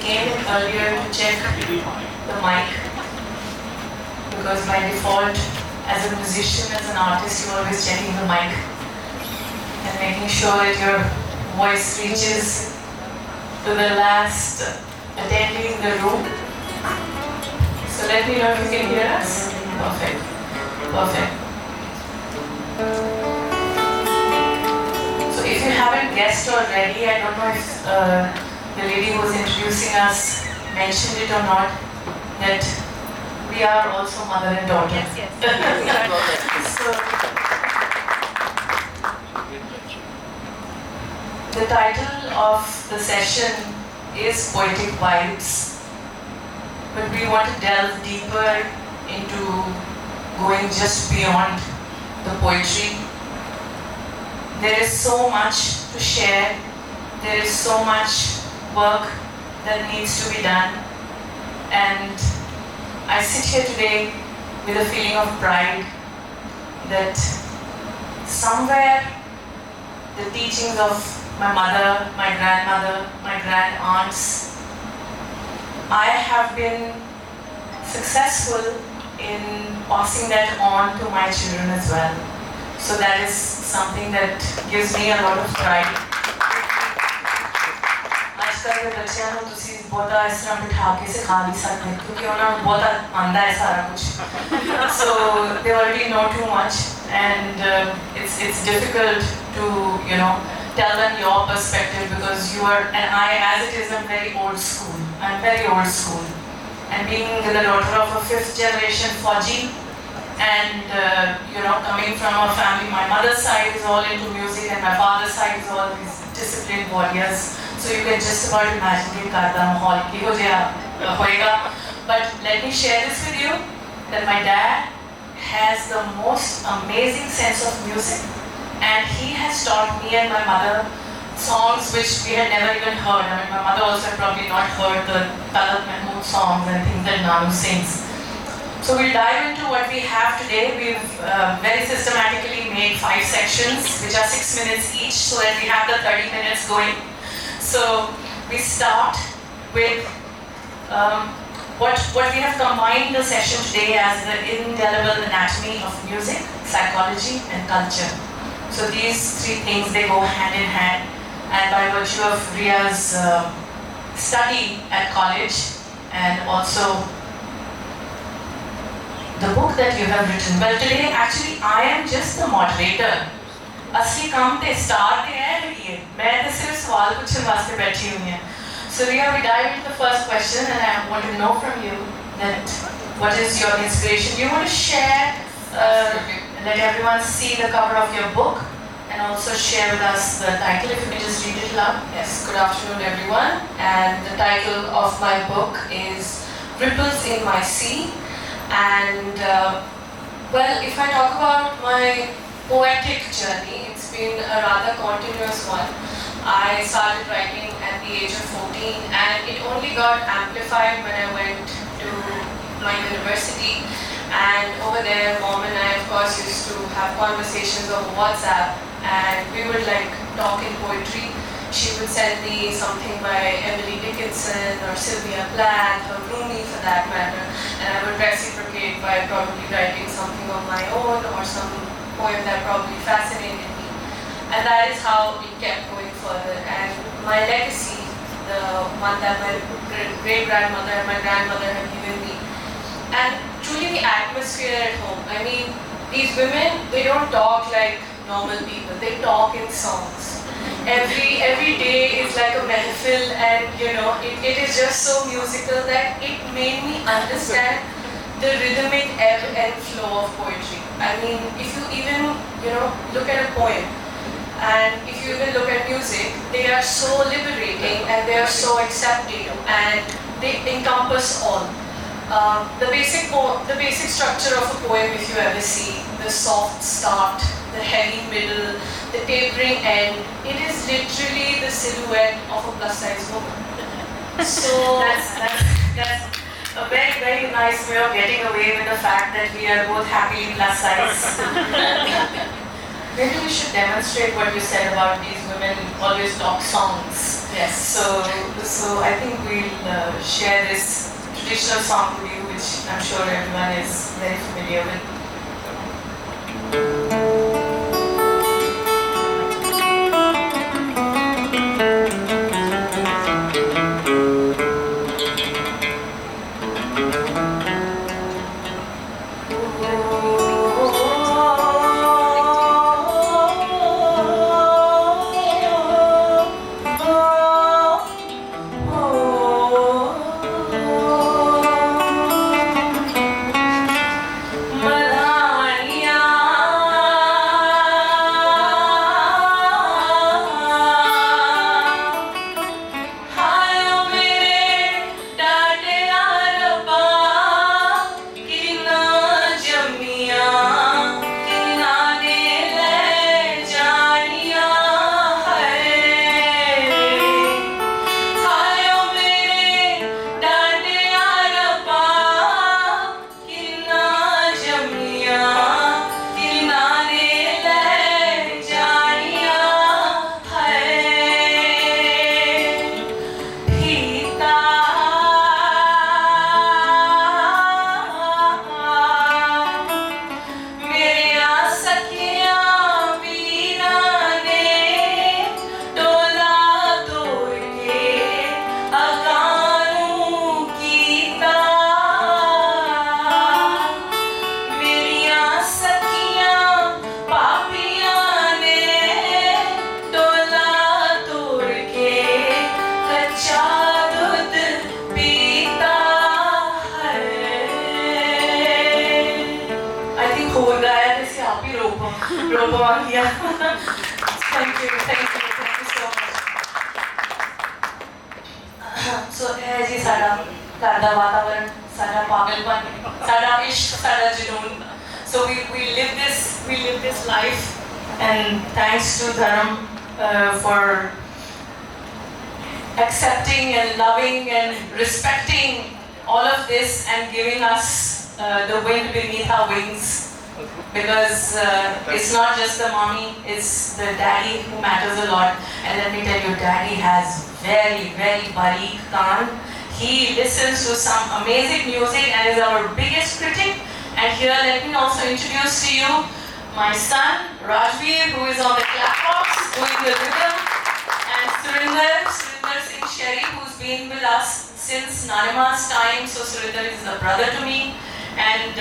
came in earlier to check the mic, because by default, as a musician, as an artist, you're always checking the mic and making sure that your voice reaches to the last attendee in the room. So let me know if you can hear us. Perfect. Perfect. So if you haven't guessed already, I don't know if the lady who was introducing us mentioned it or not, that we are also mother and daughter. Yes. So, the title of the session is Poetic Vibes, but we want to delve deeper into going just beyond the poetry. There is so much to share, there is so much work that needs to be done, and I sit here today with a feeling of pride that somewhere the teachings of my mother, my grandmother, my grand-aunts, I have been successful in passing that on to my children as well. So that is something that gives me a lot of pride. आजकल के बच्चों को तुसी बहुता इस तरह बिठा के सिखा नहीं सकते क्योंकि उन्हें बहुता आंदा है सारा कुछ. So they already know too much, and it's difficult to tell them your perspective, because you are, and I as it is, I'm very old school. I'm very old school, and being the daughter of a 5th generation Fauji, and coming from a family, my mother's side is all into music and my father's side is all these disciplined warriors. So you can just about imagine कि घर का माहौल किहो जिहा होएगा. But let me share this with you, that my dad has the most amazing sense of music, and he has taught me and my mother songs which we had never even heard. I mean, my mother also had probably not heard the Talat Mahmood songs and things that Nanu sings. So we'll dive into what we have today. We've very systematically made 5 sections, which are 6 minutes each, so that we have the 30 minutes going. So we start with what we have combined the session today as the indelible anatomy of music, psychology, and culture. So these 3 things, they go hand in hand, and by virtue of Ria's study at college and also the book that you have written. Well, today actually I am just the moderator. असली काम ते star ते है ये. मैं तो सिर्फ सवाल पूछने वास्ते बैठी हुई हूँ. So Ria, we dive into the first question, and I want to know from you that what is your inspiration? You want to share, let everyone see the cover of your book, and also share with us the title. If you can just read it aloud. Yes, good afternoon everyone. And the title of my book is Ripples in My Sea. And well, if I talk about my poetic journey, it's been a rather continuous one. I started writing at the age of 14, and it only got amplified when I went to my university. And over there, Mom and I, of course, used to have conversations over WhatsApp, and we would talk in poetry. She would send me something by Emily Dickinson or Sylvia Plath or Rumi for that matter, and I would reciprocate by probably writing something of my own or some poem that probably fascinated me. And that is how it kept going further. And my legacy, the one that my great-grandmother and my grandmother had given me, and truly the atmosphere at home. I mean, these women, they don't talk like normal people, they talk in songs. Every day is like a mehfil, and it is just so musical that it made me understand the rhythmic ebb and flow of poetry. I mean, if you even look at a poem, and if you even look at music, they are so liberating and they are so accepting, and they encompass all. The basic structure of a poem, if you ever see, the soft start, the heavy middle, the tapering end, it is literally the silhouette of a plus-size woman. So that's a very, very nice way of getting away with the fact that we are both happily plus size. Maybe we should demonstrate what you said about these women always talk songs. Yes, so I think we'll share this traditional song with you, which I'm sure everyone is very familiar with. Thank you so much. So, जी साडा घर दा वातावरण, साडा पागलपन, साडा इश्क, साडा जुनून. So we live this life, and thanks to Dharam for accepting and loving and respecting all of this and giving us the wind beneath our wings. Because it's not just the mommy, it's the daddy who matters a lot. And let me tell you, daddy has very, very bareek kaan. He listens to some amazing music and is our biggest critic. And here, let me also introduce to you my son, Rajveer, who is on the clap box, doing the rhythm. And Surinder Singh Sherry, who's been with us since Nanima's time. So Surinder is a brother to me. And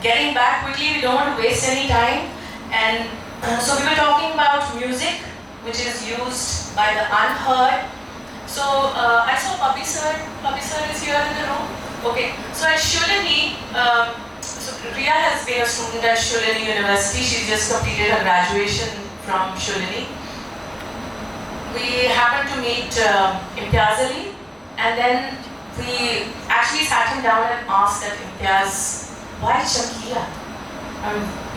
getting back quickly, we don't want to waste any time. And so we were talking about music, which is used by the unheard. So I saw Papi sir. Papi sir is here in the room. Okay. So at Shulini, so Riya has been a student at Shulini University. She just completed her graduation from Shulini. We happened to meet Imtiaz Ali, and then we actually sat him down and asked that Imtiaz, why Chamkila?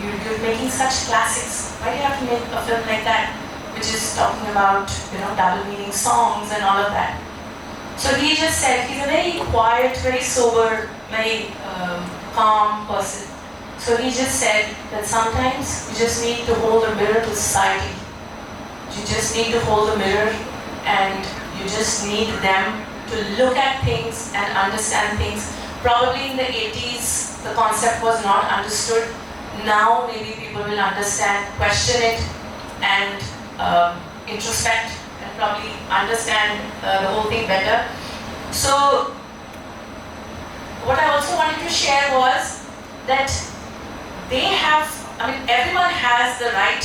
You're making such classics. Why do you have to make a film like that, which is talking about, double meaning songs and all of that? So he just said, he's a very quiet, very sober, very calm person. So he just said that sometimes you just need to hold a mirror to society. You just need to hold a mirror, and you just need them to look at things and understand things. Probably in the 80s, the concept was not understood. Now maybe people will understand, question it, and introspect, and probably understand the whole thing better. So what I also wanted to share was that everyone has the right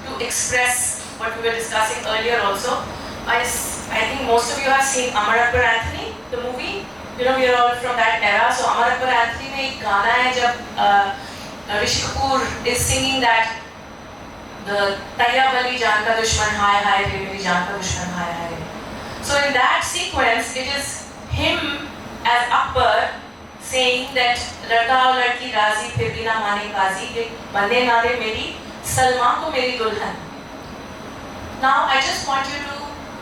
to express what we were discussing earlier also. I think most of you have seen Amar Akbar Anthony, the movie. We are all from that era. So Amar Akbar Anthony में एक गाना है जब Rishi Kapoor is singing that the Tayyab Ali jaan ka dushman hai hai re, meri jaan ka dushman hai hai re. So in that sequence, it is him as Akbar saying that ladka aur ladki razi phir bhi na mane qazi ke bande na de meri Salma ko meri dulhan. Now I just want you to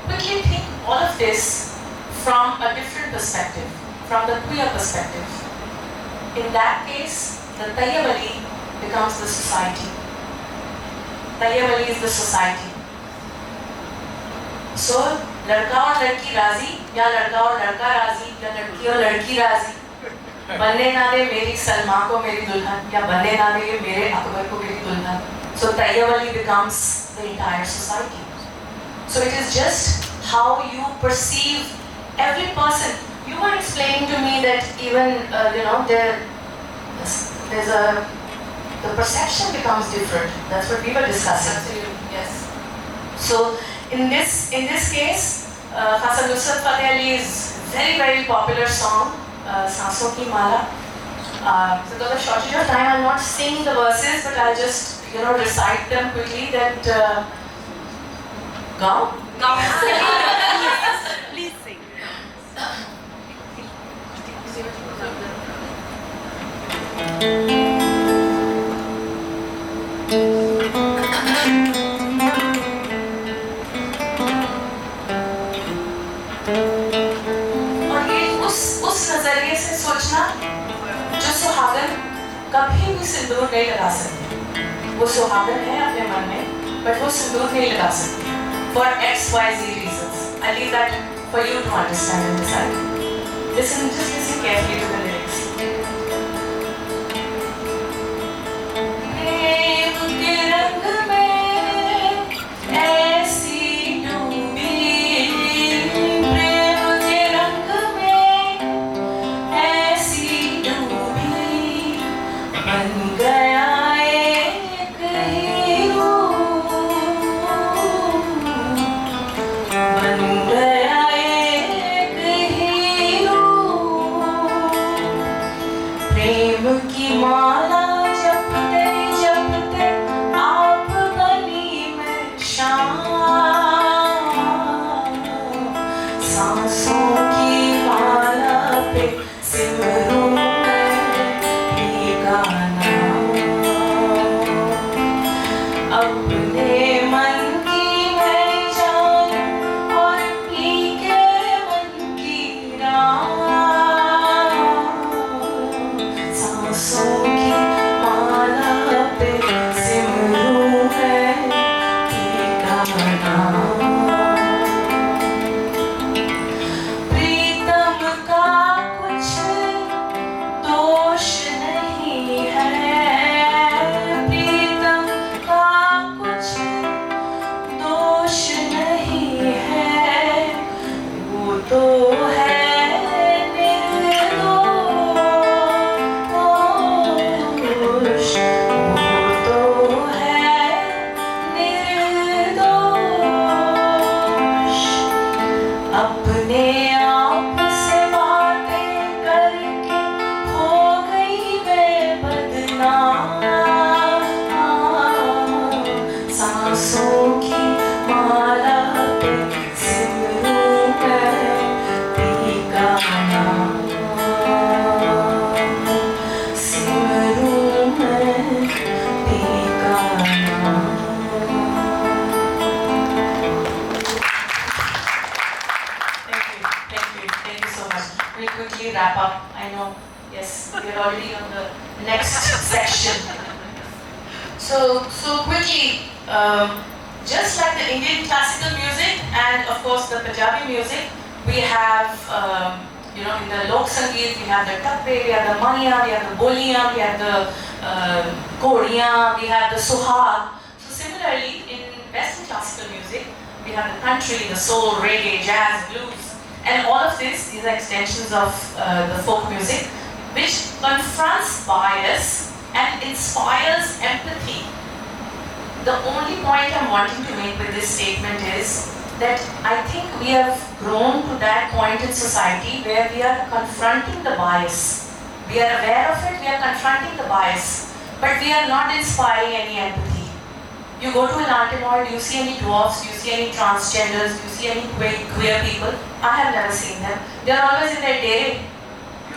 quickly think all of this from a different perspective, from the queer perspective. In that case, the Tayyab Ali becomes the society. Tayyab Ali is the society. So लड़का और लड़की राजी, या लड़का और लड़का राजी, या लड़की और लड़की राजी, बनने ना दे मेरी सलमा को मेरी दुल्हन, या बनने ना दे मेरे अकबर को मेरी दुल्हन. So Tayyab becomes the entire society. So it is just how you perceive every person. You were explaining to me that even there's the perception becomes different. That's what we were discussing. Absolutely, yes. So in this case, Khasan Nusrat Fateh Ali's very popular song, Saanson Ki Mala. So because of shortage of time, I'll not sing the verses, but I'll just recite them quickly. That Gaon. Please sing. और ये उस नजरिए से सोचना जो सुहागन कभी भी सिंदूर नहीं लगा सकती. वो सुहागन है अपने मन में, बट वो सिंदूर नहीं लगा सकती for XYZ reasons. I leave that for you to understand and decide. Just listen carefully to the lyrics. प्रेम के रंग में ऐसी डूबी, प्रेम के रंग में ऐसी डूबी, बन गया एक हीरो, बन गया एक हीरो. प्रेम की माला जपते आप बनी मैं शाम, सांसों की माला पे सिमरूं मैं भीगा नाम. अपने मन की मैं जानूं और भीगे मन की राह, सांसों की माला पे सिमरूं मैं भीगा नाम. प्रीतम का कुछ दोष नहीं है, प्रीतम का कुछ दोष नहीं है, वो तो है निर्दोष, वो तो है निर्दोष. अपने आप से बातें करके हो गई मैं बदनाम, सांसों की माला पे सिमरूं मैं भीगा नाम, सिमरूं मैं भीगा नाम. Thank you so much. We'll quickly wrap up. I know, yes, we're already on the next section. So quickly, just like the Indian classical music and of course the Punjabi music, we have, in the Lok Sangeet, we have the Tabbe, we have the Maniya, we have the Boliyan, we have the Kodiyan, we have the Suhag. So similarly, in Western classical music, we have the country, the soul, reggae, jazz, blues, and all of this, these are extensions of the folk music, which confronts bias and inspires empathy. The only point I'm wanting to make with this statement is that I think we have grown to that point in society where we are confronting the bias. We are aware of it, we are confronting the bias, but we are not inspiring any empathy. You go to an art mall, you see any dwarfs, you see any transgenders, you see any queer people. I have never seen them. They are always in their dere.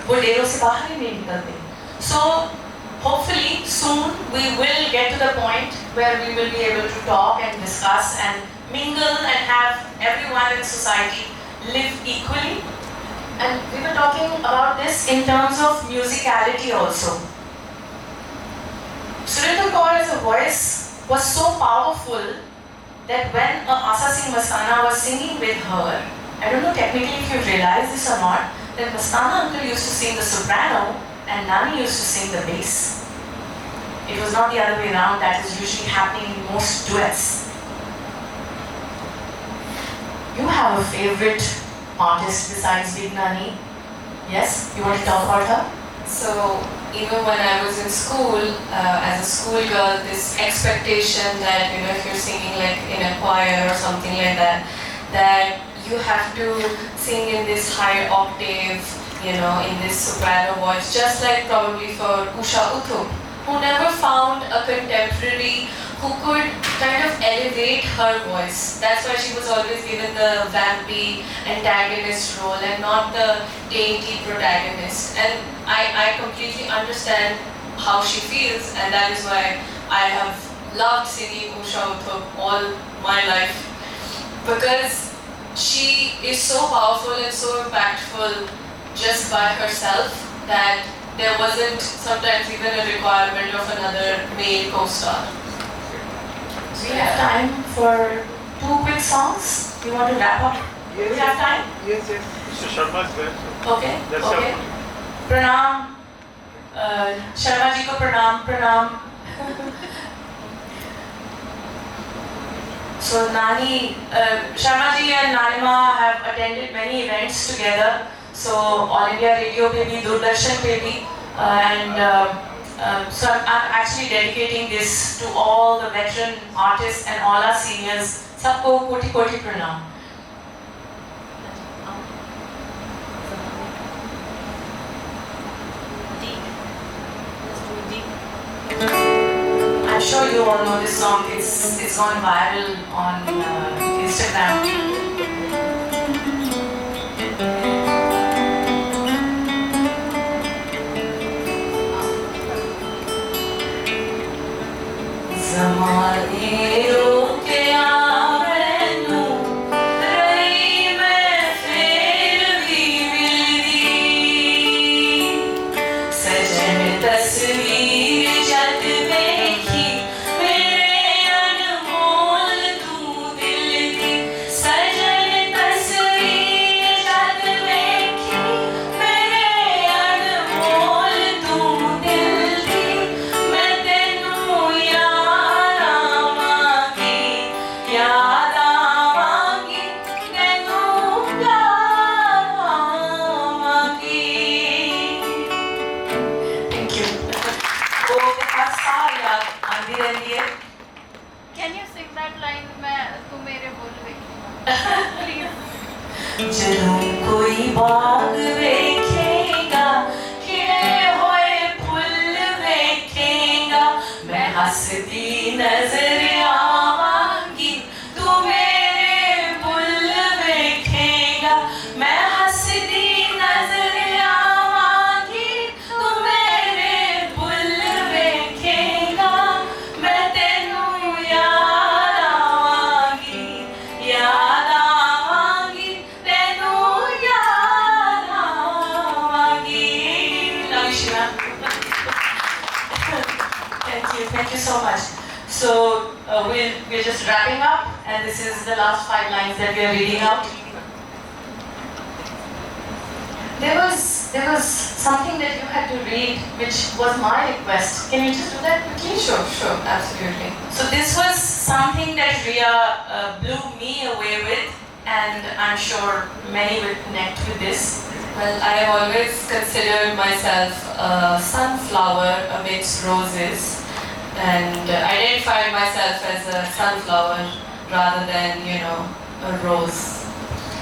वो डेरों से बाहर ही नहीं निकलते. So hopefully soon we will get to the point where we will be able to talk and discuss and mingle and have everyone in society live equally. And we were talking about this in terms of musicality also. Surinder Kaur as a voice was so powerful that when Asa Singh Mastana was singing with her, I don't know technically if you realize this or not, that Mastana uncle used to sing the soprano and Nani used to sing the bass. It was not the other way around. That is usually happening in most duets. You have a favorite artist besides Big Nani? Yes? You want to talk about her? So even when I was in school, as a schoolgirl, this expectation that if you're singing like in a choir or something like that, that you have to sing in this high octave, in this soprano voice, just like probably for Usha Uthup, who never found a contemporary who could kind of elevate her voice. That's why she was always given the vampy antagonist role and not the dainty protagonist. And I completely understand how she feels, and that is why I have loved singing Usha Uthup all my life, because she is so powerful and so impactful just by herself that there wasn't sometimes even a requirement of another male co-star. We have time for 2 quick songs. You want to wrap up? Yes, We have time? Yes. Mr. Sharma is there. Okay. That's Okay. Pranam. Sharma ji ko pranam. So Nani, Sharma ji and Nalima have attended many events together. So All India Radio pe bhi, Doordarshan pe bhi, and so I'm actually dedicating this to all the veteran artists and all our seniors. Sabko koti koti pranam. I'm sure you all know this song. It's gone viral on Instagram. Zamane roke aamenu, rahi main fir bhi mildi. Sajan tasveer jad dekhi, mere anmol tu dil di. Sajan tasveer jad dekhi, mere anmol tu dil di. Main tenu yaad aavangi, yaad aavangi, mainu yaad aavangi. Thank you. वो बस था याद आंधी रहती है. Can you sing that line? मैं तू मेरे बोल रही ਜਦੋਂ ਕੋਈ ਬਾਗ ਵੇਖੇਗਾ, ਖਿੜੇ ਹੋਏ ਫੁੱਲ ਵੇਖੇਗਾ, ਮੈਂ ਹੱਸਦੀ ਨਜ਼ਰ ਆਵਾਂਗੀ, ਤੂੰ ਮੇਰੇ ਬੁੱਲ ਵੇਖੇਗਾ, ਮੈਂ ਹੱਸਦੀ ਨਜ਼ਰ ਆਵਾਂਗੀ, ਤੂੰ ਮੇਰੇ ਬੁੱਲ ਵੇਖੇਗਾ, ਮੈਂ ਤੈਨੂੰ ਯਾਦ ਆਵਾਂਗੀ, ਯਾਦ ਆਵਾਂਗੀ, ਤੈਨੂੰ ਯਾਦ ਆਵਾਂਗੀ. Love you, Shiva. Thank you so much. So we're just wrapping up, and this is the last 5 lines that we are reading out. There was something that you had to read, which was my request. Can you just do that quickly? Sure, absolutely. So this was something that Riya blew me away with, and I'm sure many will connect with this. Well, I have always considered myself a sunflower amidst roses, and identified myself as a sunflower rather than, a rose.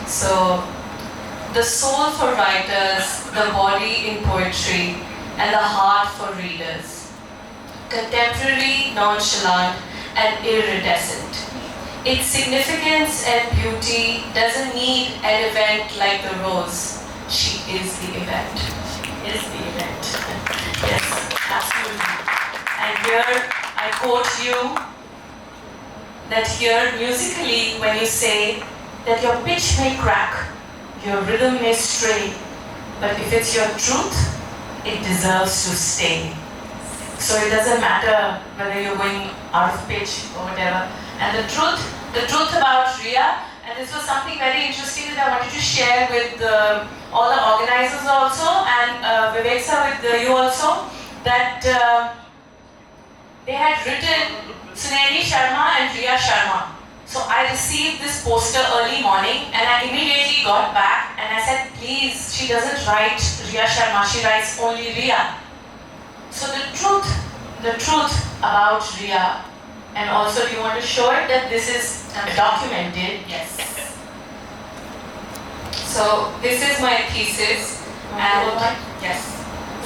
So, the soul for writers, the body in poetry, and the heart for readers. Contemporary, nonchalant, and iridescent. Its significance and beauty doesn't need an event like the rose. She is the event. Is the event. Yes, absolutely. And here I quote you that here musically when you say that your pitch may crack, your rhythm may stray, but if it's your truth, it deserves to stay. So it doesn't matter whether you're going out of pitch or whatever. And the truth the truth about Ria, and this was something very interesting that I wanted to share with all the organizers also, and Vivek sir with you also, that they had written Suneni Sharma and Ria Sharma. So I received this poster early morning and I immediately got back and I said, please, she doesn't write Ria Sharma, she writes only Ria. So the truth about Ria, and also do you want to show it that this is documented? Yes. So this is my thesis, and yes,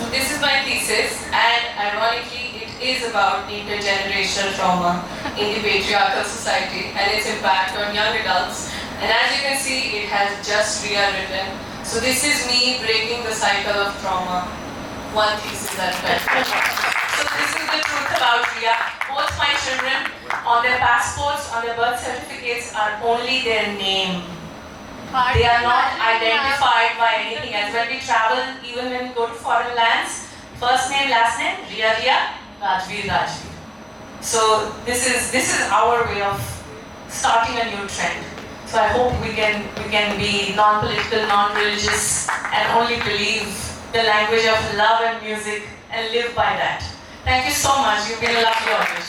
so this is my thesis, and ironically it is about intergenerational trauma in the patriarchal society and its impact on young adults. And as you can see, it has just Ria written. So this is me breaking the cycle of trauma, one thesis at a time. So this is the truth about Ria. Both my children, on their passports, on their birth certificates, are only their name. They are not identified by anything else. When we travel, even when we go to foreign lands, first name, last name, Ria Ria, Rajveer Rajveer. So this is our way of starting a new trend. So I hope we can be non-political, non-religious, and only believe the language of love and music and live by that. Thank you so much. You've been a lovely audience.